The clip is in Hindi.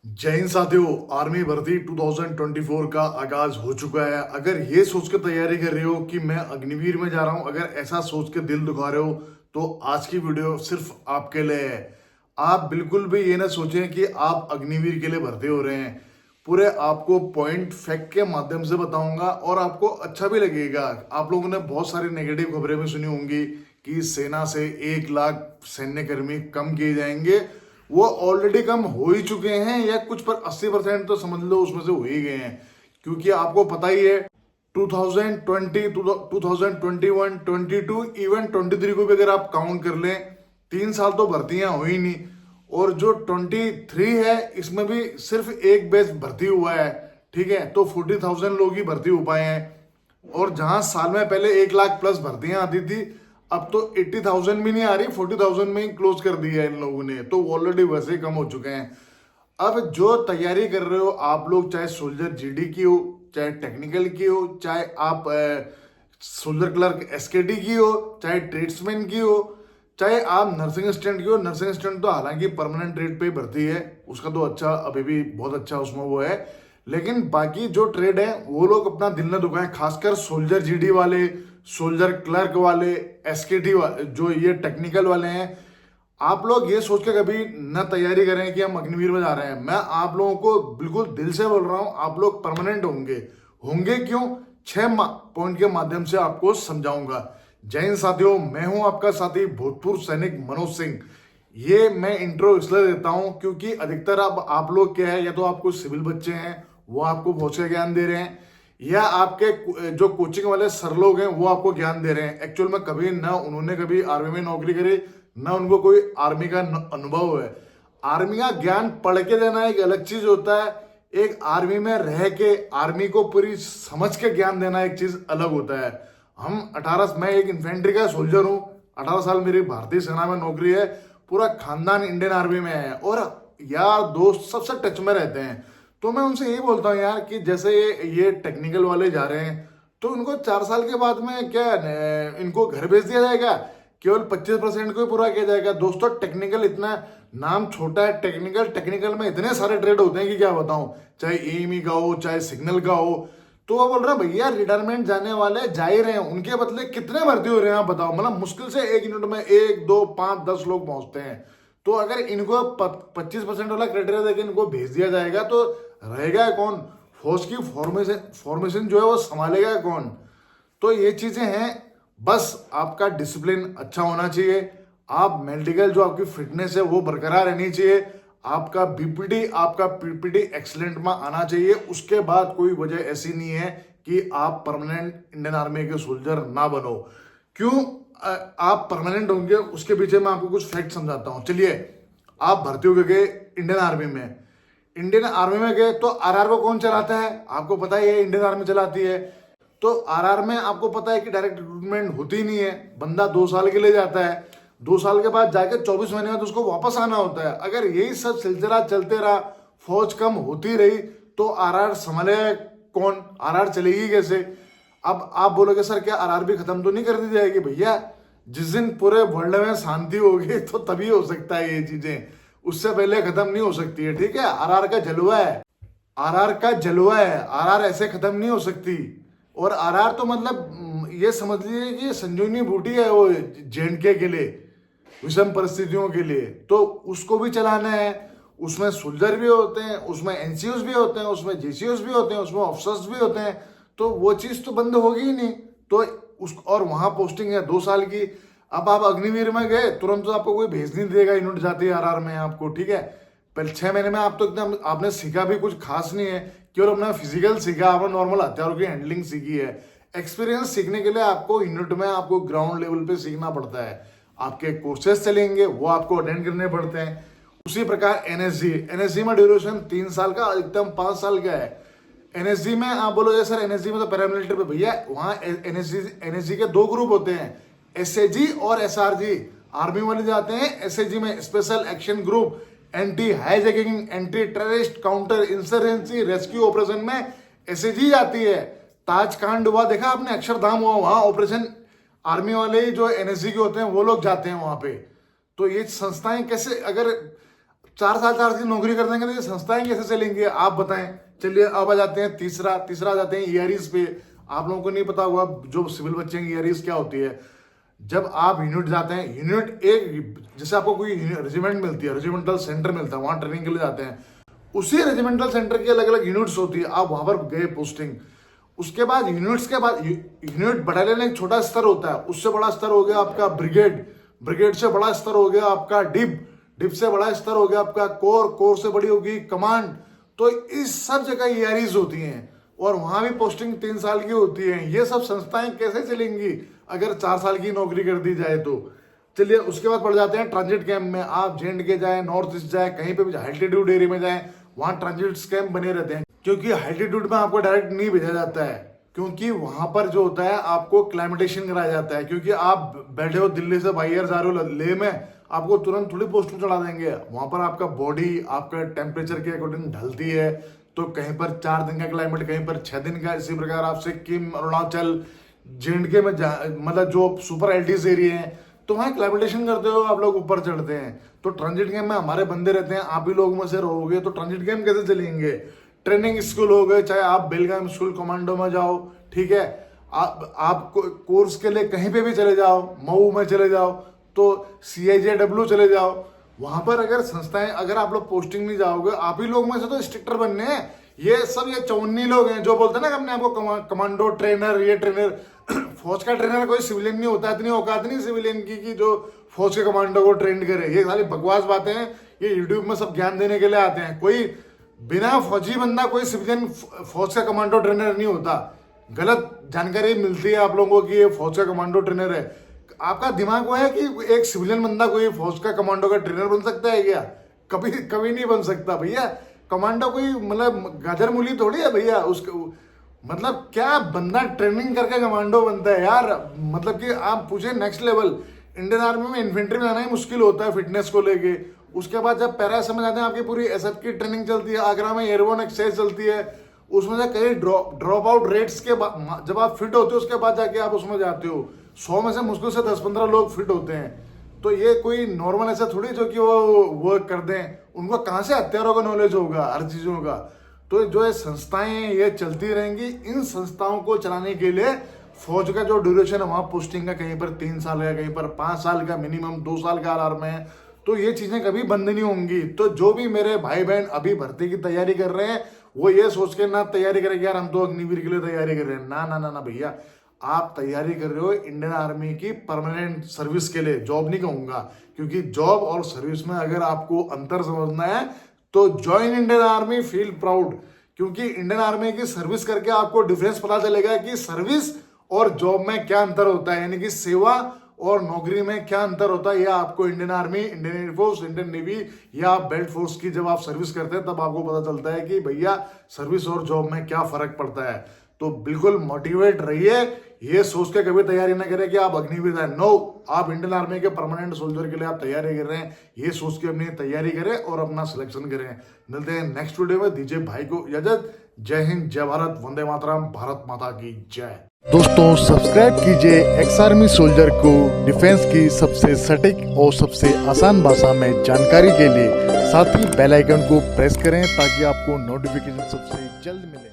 जय हिंद साथियों। आर्मी भर्ती 2024 का आगाज हो चुका है। अगर ये सोच के तैयारी कर रहे हो कि मैं अग्निवीर में जा रहा हूं, अगर ऐसा सोच के दिल दुखा रहे हो तो आज की वीडियो सिर्फ आपके लिए है। आप बिल्कुल भी ये ना सोचें कि आप अग्निवीर के लिए भर्ती हो रहे हैं। पूरे आपको पॉइंट फैक्ट के माध्यम से बताऊंगा और आपको अच्छा भी लगेगा। आप लोगों ने बहुत सारी नेगेटिव खबरें भी सुनी होंगी कि सेना से 1 लाख सैन्यकर्मी कम किए जाएंगे। वो ऑलरेडी कम हो ही चुके हैं या कुछ पर 80% तो समझ लो उसमें से हो ही गए हैं। क्योंकि आपको पता ही है 2020 2021 22 इवन 23 को भी अगर आप काउंट कर लें 3 साल तो भर्तियां हुई नहीं। और जो 23 है इसमें भी सिर्फ एक बैच भर्ती हुआ है। ठीक है, तो 40,000 लोग ही भर्ती हो पाए हैं। और जहां साल में पहले 1 लाख प्लस भर्तियां आती थी, अब तो 80,000 भी नहीं आ रही, 40,000 में ही क्लोज कर दिया है इन लोगों ने। तो ऑलरेडी वैसे ही कम हो चुके हैं। अब जो तैयारी कर रहे हो आप लोग, चाहे सोल्जर जीडी की हो, चाहे टेक्निकल की हो, चाहे आप सोल्जर क्लर्क एसकेटी की हो, चाहे ट्रेड्समैन की हो, चाहे आप नर्सिंग असिस्टेंट की हो। नर्सिंग असिस्टेंट तो हालांकि परमानेंट रेट पे ही भर्ती है, उसका तो अच्छा अभी भी बहुत अच्छा उसमें वो है। लेकिन बाकी जो ट्रेड है वो लोग अपना दिल न दुखाएं, खासकर सोल्जर जीडी वाले, सोल्जर क्लर्क वाले, एसकेटी वाले, जो ये टेक्निकल वाले हैं। आप लोग ये सोच के कभी न तैयारी करें कि हम अग्निवीर में जा रहे हैं। मैं आप लोगों को बिल्कुल दिल से बोल रहा हूं, आप लोग परमानेंट होंगे। होंगे क्यों? 6 पॉइंट के माध्यम से आपको समझाऊंगा। जय हिंद साथियों, मैं हूं आपका साथी भूतपूर्व सैनिक मनोज सिंह। ये मैं इंट्रो इसलिए देता हूं क्योंकि अधिकतर अब आप लोग क्या है, या तो आपको सिविल बच्चे हैं वो आपको फौज का ज्ञान दे रहे हैं, या आपके जो कोचिंग वाले सर लोग हैं वो आपको ज्ञान दे रहे हैं। एक्चुअल में कभी ना उन्होंने कभी आर्मी में नौकरी करी, ना उनको कोई आर्मी का अनुभव है। आर्मी का ज्ञान पढ़ के देना एक अलग चीज होता है, एक आर्मी में रह के आर्मी को पूरी समझ के ज्ञान देना एक चीज अलग होता है। मैं एक इन्फेंट्री का सोल्जर हूँ। 18 साल मेरी भारतीय सेना में नौकरी है। पूरा खानदान इंडियन आर्मी में है और यार दोस्त सबसे टच में रहते हैं। तो मैं उनसे यही बोलता हूँ यार कि जैसे ये टेक्निकल वाले जा रहे हैं तो इनको 4 साल के बाद में क्या इनको घर भेज दिया जाएगा, केवल 25% को ही पूरा किया जाएगा। दोस्तों टेक्निकल इतना नाम छोटा है, टेक्निकल टेक्निकल में इतने सारे ट्रेड होते हैं कि क्या बताऊं, चाहे एएमई का हो चाहे सिग्नल का हो। तो वो बोल रहे हैं भैया रिटायरमेंट जाने वाले जा ही रहे हैं, उनके बदले कितने भर्ती हो रहे हैं आप बताओ। मतलब मुश्किल से एक यूनिट में 1 2 5 10 लोग पहुंचते हैं। तो अगर इनको 25% वाला क्राइटेरिया देकर इनको भेज दिया जाएगा तो रहेगा कौन? फौज की फॉर्मेशन जो है वो संभालेगा कौन? तो ये चीजें हैं। बस आपका डिसिप्लिन अच्छा होना चाहिए, आप मेडिकल जो आपकी फिटनेस है वो बरकरार रहनी चाहिए, आपका पीपीटी एक्सीलेंट में आना चाहिए। उसके बाद कोई वजह ऐसी नहीं है कि आप परमानेंट इंडियन आर्मी के सोल्जर ना बनो। क्यों आप परमानेंट होंगे उसके पीछे मैं आपको कुछ फैक्ट समझाता हूं। चलिए, आप भर्ती हो गए इंडियन आर्मी में। इंडियन आर्मी में गए तो आरआर को कौन चलाता है? आपको पता ही है, इंडियन आर्मी चलाती है। तो आरआर में आपको पता है कि डायरेक्ट रिक्रूटमेंट होती नहीं है, बंदा 2 साल के लिए जाता है। 2 साल के बाद जाके 24 महीने बाद उसको वापस आना होता है। अगर यही सब सिलसिला चलते रहा, फौज कम होती रही, तो आरआर संभालेगा कौन? आरआर चलेगी कैसे? अब आप बोलोगे सर क्या आरआर भी खत्म तो नहीं कर दी जाएगी? भैया जिस दिन पूरे वर्ल्ड में शांति होगी तो तभी हो सकता है ये चीजें, उससे पहले खत्म नहीं हो सकती है। ठीक है, आरआर का जलवा है, आरआर का जलवा है, आरआर ऐसे खत्म नहीं हो सकती। और आरआर तो मतलब ये समझ लीजिए कि संजीवनी बूटी है वो जेएंडके के लिए, विषम परिस्थितियों के लिए। तो उसको भी चलाना है, उसमें सोल्जर भी होते हैं, उसमें एनसीयूज भी होते हैं, उसमें जेसीयूज भी होते हैं, उसमें ऑफिसर्स भी होते हैं। तो वो चीज तो बंद होगी ही नहीं। तो उस और वहां पोस्टिंग है 2 साल की। अब आप अग्निवीर में गए तुरंत तो आपको कोई भेज नहीं देगा यूनिट जाती है आरआर में आपको। ठीक है, पहले 6 महीने में आप तो एकदम आपने सीखा भी कुछ खास नहीं है, केवल अपना फिजिकल सीखा, आपने नॉर्मल हथियारों की हैंडलिंग सीखी है। एक्सपीरियंस सीखने के लिए आपको यूनिट में आपको ग्राउंड लेवल पे सीखना पड़ता है। आपके कोर्सेज चलेंगे वो आपको अटेंड करने पड़ते हैं। उसी प्रकार एनएसजी में ड्यूरेशन 3 साल का, अधिकतम 5 साल का है। एनएसजी में आप बोलोगे सर एनएसजी में तो पैरामिलिट्री पे, भैया वहां एनएसजी के 2 ग्रुप होते हैं, एसएजी और एसआरजी। आर्मी वाले जाते हैं एसएजी में, special action group, anti hijacking, anti terrorist, counter insurgency, rescue operation में एसएजी जाती है। ताजकांड हुआ देखा आपने, अक्षरधाम हुआ, वहां ऑपरेशन आर्मी वाले ही जो एनएसजी के होते हैं वो लोग जाते हैं वहां पे। तो ये संस्थाएं कैसे, अगर 4 साल की नौकरी कर देंगे तो ये संस्थाएं कैसे चलेंगी, आप बताएं। चलिए अब आ जाते हैं तीसरा आ जाते हैं ईआरईज पे। आप लोगों को नहीं पता होगा जो सिविल बच्चे की ईआरईज क्या होती है। जब आप यूनिट जाते हैं, यूनिट एक, जैसे आपको कोई रेजिमेंट मिलती है, रेजिमेंटल सेंटर मिलता है, वहां ट्रेनिंग के लिए जाते हैं, उसी रेजिमेंटल सेंटर की अलग अलग यूनिट्स होती है, आप वहां पर गए पोस्टिंग। उसके बाद यूनिट्स के बाद यूनिट बटालियन एक छोटा स्तर होता है, उससे बड़ा स्तर हो गया आपका ब्रिगेड, ब्रिगेड से बड़ा स्तर हो गया आपका डिप, डिप से बड़ा स्तर हो गया आपका कोर, कोर से बड़ी होगी कमांड। तो इस सब जगह ईआरईज होती हैं और वहां भी पोस्टिंग 3 साल की होती है। ये सब संस्थाएं कैसे चलेंगी अगर 4 साल की नौकरी कर दी जाए तो। चलिए उसके बाद पढ़ जाते हैं ट्रांजिट कैंप में। आप J&K जाए, नॉर्थ ईस्ट जाए, कहीं पे भी एल्टीट्यूड एरिया में जाए, वहां ट्रांजिट कैंप बने रहते हैं, क्योंकि एल्टीट्यूड में आपको डायरेक्ट नहीं भेजा जाता है, क्योंकि वहां पर जो होता है आपको क्लाइमेटेशन कराया जाता है। क्योंकि आप बैठे हो दिल्ली से बाहर जा रहे हो लेह में, आपको तुरंत थोड़ी पोस्ट पे चढ़ा देंगे। वहां पर आपका बॉडी आपका टेम्परेचर के अकॉर्डिंग ढलती है। तो कहीं पर 4 दिन का क्लाइमेट, कहीं पर 6 दिन का। इसी प्रकार आप सिक्किम, अरुणाचल, J&K में मतलब जो सुपर एल्टीज एरिया है, तो वहाँ क्लाइमेटेशन करते हो आप लोग, ऊपर चढ़ते हैं। तो ट्रांजिट कैंप में हमारे बंदे रहते हैं, आप भी लोग में से रहोगे, तो ट्रांजिट कैंप कैसे चलेंगे। ट्रेनिंग स्कूल हो गए, चाहे आप बेलगाम स्कूल कमांडो में जाओ, ठीक है, आप कोर्स के लिए कहीं पे भी चले जाओ, मऊ में चले जाओ, तो CIJW चले जाओ। वहां पर अगर संस्थाएं, अगर आप लोग पोस्टिंग में जाओगे, आप ही लोग में से तो इंस्ट्रक्टर बनने हैं। ये सब ये 54 लोग हैं जो बोलते हैं ना अपने आपको कमांडो ट्रेनर, ये ट्रेनर। फौज का ट्रेनर कोई सिविलियन नहीं होता, इतनी औकात नहीं सिविलियन की कि जो फौज के कमांडो को ट्रेन करे। ये सारी बकवास बातें हैं, ये यूट्यूब में सब ज्ञान देने के लिए आते हैं। कोई बिना फौजी बंदा कोई सिविलियन फौज का कमांडो ट्रेनर नहीं होता। गलत जानकारी मिलती है आप लोगों की, ये फौज का कमांडो ट्रेनर है। आपका दिमाग वो है कि एक सिविलियन बंदा कोई फौज का कमांडो का ट्रेनर बन सकता है क्या? कभी कभी नहीं बन सकता भैया। कमांडो कोई मतलब गाजर मूली थोड़ी है भैया। उसको मतलब क्या बंदा ट्रेनिंग करके कमांडो बनता है यार। मतलब कि आप पूछे नेक्स्ट लेवल। इंडियन आर्मी में इन्फेंट्री में जाना ही मुश्किल होता है फिटनेस को लेके। उसके बाद जब पैरा में जाते हैं, आपकी पूरी SF की ट्रेनिंग चलती है, आगरा में एयरबोर्न एक्सरसाइज चलती है, उसमें से कई ड्रॉप आउट रेट्स के बाद जब आप फिट होते हो उसके बाद जाके आप उसमें जाते हो। 100 में से मुश्किल से 10-15 लोग फिट होते हैं। तो ये कोई नॉर्मल ऐसा थोड़ी जो कि वो वर्क कर दें, उनको कहाँ से हथियारों का नॉलेज होगा, हर चीज़ों का। तो जो ये संस्थाएं ये चलती रहेंगी। इन संस्थाओं को चलाने के लिए फौज का जो ड्यूरेशन है वहाँ पोस्टिंग का कहीं पर 3 साल का, कहीं पर 5 साल का, मिनिमम 2 साल का अलार्म है। तो ये चीज़ें कभी बंद नहीं होंगी। तो जो भी मेरे भाई बहन अभी भर्ती की तैयारी कर रहे हैं, वो ये सोच के ना तैयारी करें यार हम तो अग्निवीर के लिए तैयारी कर रहे हैं। ना ना ना ना भैया, आप तैयारी कर रहे हो इंडियन आर्मी की परमानेंट सर्विस के लिए। जॉब नहीं कहूंगा, क्योंकि जॉब और सर्विस में अगर आपको अंतर समझना है तो join Indian army, feel proud. क्योंकि इंडियन आर्मी की सर्विस करके आपको डिफरेंस पता चलेगा कि सर्विस और जॉब में क्या अंतर होता है, यानी कि सेवा और नौकरी में क्या अंतर होता है। यह आपको Indian army, Indian air force, Indian navy या आप बेल्ट फोर्स की जब आप सर्विस करते हैं तब आपको पता चलता है कि भैया सर्विस और जॉब में क्या फर्क पड़ता है। तो बिल्कुल मोटिवेट रहिए। ये सोच के कभी तैयारी ना करें कि आप अग्निवीर हैं। नो, आप इंडियन आर्मी के परमानेंट सोल्जर के लिए आप तैयारी कर रहे हैं, ये सोच के अपनी तैयारी करें और अपना सिलेक्शन करें। मिलते हैं नेक्स्ट वीडियो में। दीजिए भाई को इजाजत। जय हिंद, जय भारत, वंदे मातरम, भारत माता की जय। दोस्तों सब्सक्राइब कीजिए एक्स आर्मी सोल्जर को डिफेंस की सबसे सटीक और सबसे आसान भाषा में जानकारी के लिए। साथ ही बेल आइकन को प्रेस करें ताकि आपको नोटिफिकेशन सबसे जल्द मिले।